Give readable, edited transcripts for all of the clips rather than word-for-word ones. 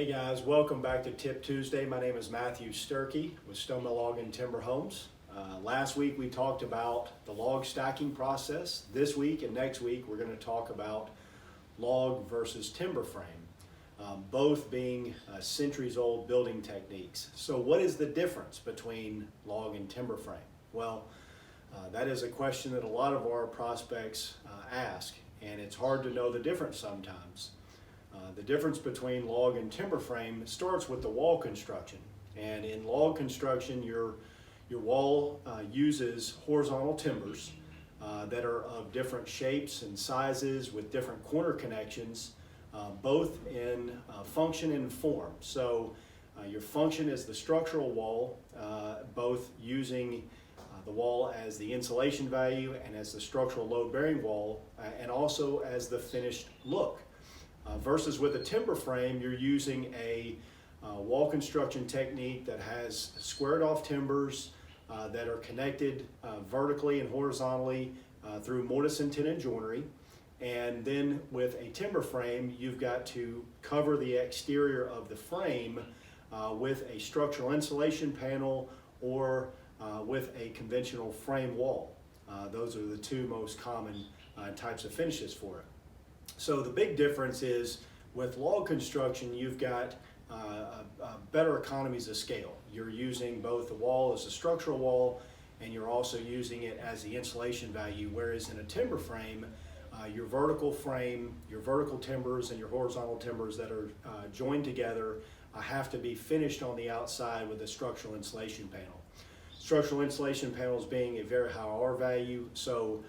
Hey guys, welcome back to Tip Tuesday. My name is Matthew Sturkey with Stone Mill Log and Timber Homes. Last week we talked about the log stacking process. This week and next week we're going to talk about log versus timber frame, both being centuries old building techniques. So what is the difference between log and timber frame? Well, that is a question that a lot of our prospects ask, and it's hard to know the difference sometimes. The difference between log and timber frame starts with the wall construction. And in log construction, your wall uses horizontal timbers that are of different shapes and sizes with different corner connections, both in function and form. So your function is the structural wall, both using the wall as the insulation value and as the structural load-bearing wall, and also as the finished look. Versus with a timber frame, you're using a wall construction technique that has squared off timbers that are connected vertically and horizontally through mortise and tenon joinery. And then with a timber frame, you've got to cover the exterior of the frame with a structural insulation panel or with a conventional frame wall. Those are the two most common types of finishes for it. So the big difference is with log construction, you've got better economies of scale. You're using both the wall as a structural wall, and you're also using it as the insulation value, whereas in a timber frame, your vertical frame, your vertical timbers and your horizontal timbers that are joined together have to be finished on the outside with a structural insulation panel. Structural insulation panels being a very high R value, so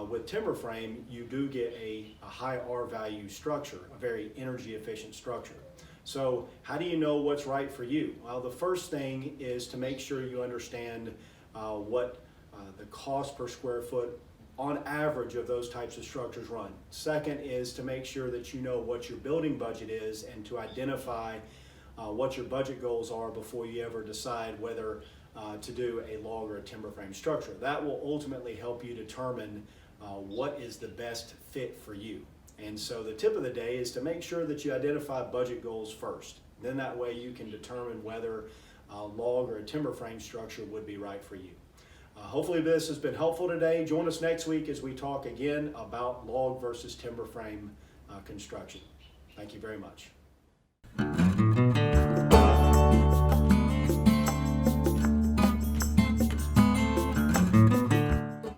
with timber frame, you do get a high R value structure, a very energy efficient structure. So how do you know what's right for you? Well, the first thing is to make sure you understand what the cost per square foot on average of those types of structures run. Second is to make sure that you know what your building budget is and to identify what your budget goals are before you ever decide whether to do a log or a timber frame structure. That will ultimately help you determine what is the best fit for you. And so the tip of the day is to make sure that you identify budget goals first. Then that way you can determine whether a log or a timber frame structure would be right for you. Hopefully this has been helpful today. Join us next week as we talk again about log versus timber frame construction. Thank you very much.